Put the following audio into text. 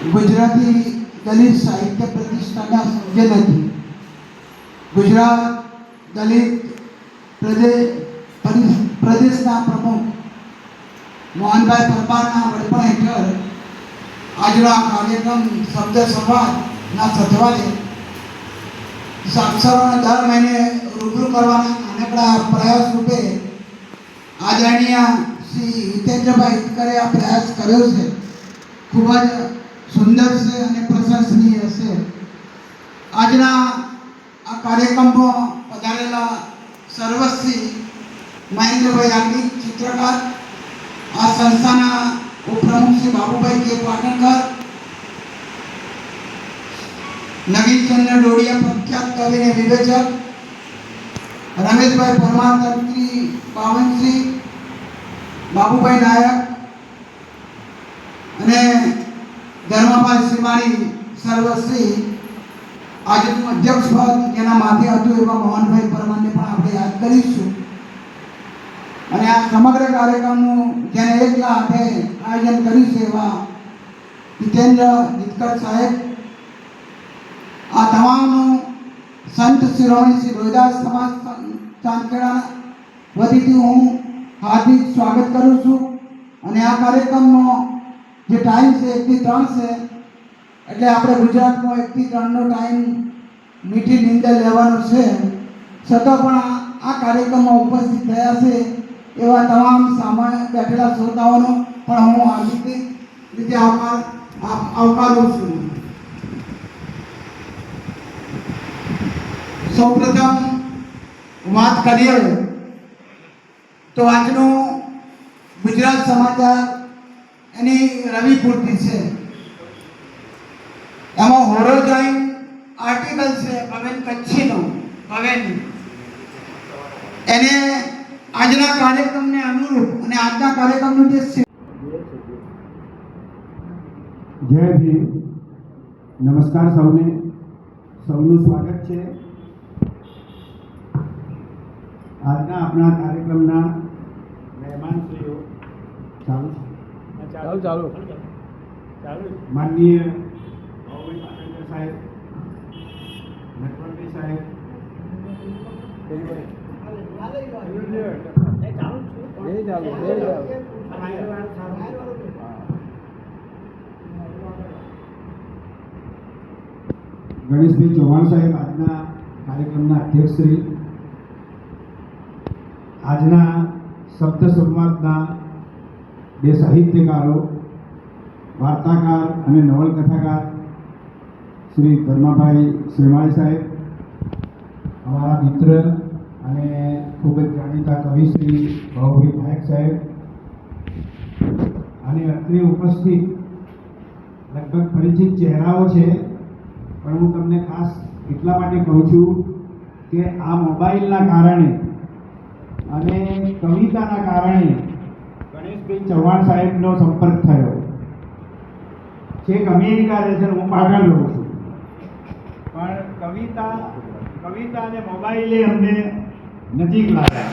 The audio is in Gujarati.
ગુજરાતી દલિત સાહિત્ય પ્રતિષ્ઠાના સર્જન હતી. ગુજરાત દલિત પ્રદેશના પ્રમુખ મોહનભાઈ પરમારના વડપણ હેઠળ આજનો આ કાર્યક્રમ શબ્દ સંવાદના સથવારે સાક્ષરોને દર મહિને રૂબરૂ કરવાના નાનકડા પ્રયાસ રૂપે આદરણીય શ્રી હિતેન્દ્રભાઈ હિતકરે આ પ્રયાસ કર્યો છે. ખૂબ જ સુંદર છે અને પ્રશંસનીય છે. આજના આ કાર્યક્રમમાં પધારેલા સર્વશ્રી મહેન્દ્રભાઈ યાજ્ઞિક ચિત્રકાર, આ સંસ્થાના ઉપપ્રમુખ શ્રી બાબુભાઈ કે પાટણકર, નગીનચંદ્ર ડોડિયા પ્રખ્યાત કવિ અને વિવેચક, રમેશભાઈ પરમાર તંત્રી પાવનશ્રી, બાબુભાઈ નાયક અને ધર્મભાઈ શ્રીમાળી સર્વશ્રી આજનું અધ્યક્ષ પદ જેના માથે હતું એવા મોહનભાઈ પરમારને પણ આપણે યાદ કરીશું. અને આ સમગ્ર કાર્યક્રમનું જેને એકલા હાથે આયોજન કર્યું છે એવા હિતેન્દ્ર હિતકર સાહેબ, આ તમામનું સંત શિરોમણી શ્રી રોહિદાસ સમાજ ચાંદખેડા વતીથી હું હાર્દિક સ્વાગત કરું છું. અને આ કાર્યક્રમનો જે ટાઈમ છે 1 થી 3 છે, એટલે આપણે ગુજરાતમાં 1 થી 3 નો ટાઈમ મીઠી નિંદર લેવાનો છે. છતાં પણ આ કાર્યક્રમમાં ઉપસ્થિત થયા છે એવા તમામ સામે બેઠેલા શ્રોતાઓનો પણ હું હાર્દિક રીતે આવકારું છું. સૌપ્રથમ વાત કરીએ તો આજનું ગુજરાત સમાચાર એની રવિ પૂર્તિ છે. એમાં હોરોજાઈન આર્ટિકલ છે ભવેન કચ્છીનો, ભવેન એને આજના કાર્યક્રમને અનુરૂપ અને આજના કાર્યક્રમનું જે જય ભીમ. નમસ્કાર સૌને, સૌનું સ્વાગત છે. આજના આપણા કાર્યક્રમના મહેમાનશ્રીઓ માનનીય બાબુભાઈ પાટણકર સાહેબ, નટવરભાઈ સાહેબ, ગણેશભાઈ ચૌહાણ સાહેબ, આજના કાર્યક્રમના અધ્યક્ષશ્રી, આજના શબ્દ સંવાદના બે સાહિત્યકારો, વાર્તાકાર અને નવલકથાકાર શ્રી ધર્માભાઈ શ્રીમાળી સાહેબ, અમારા મિત્ર અને ખૂબ જ જાણીતા કવિ શ્રી બાબુભાઈ નાયક સાહેબ, અને અત્રે ઉપસ્થિત લગભગ પરિચિત ચહેરાઓ છે, પણ હું તમને ખાસ એટલા માટે કહું છું કે આ મોબાઈલના કારણે અને કવિતાના કારણે ગણેશભાઈ ચૌહાણ સાહેબનો સંપર્ક થયો. છેક અમેરિકા રહે છે, હું પાટણ રહું છું, પણ કવિતા અને મોબાઈલે અમને નજીક લાવ્યા.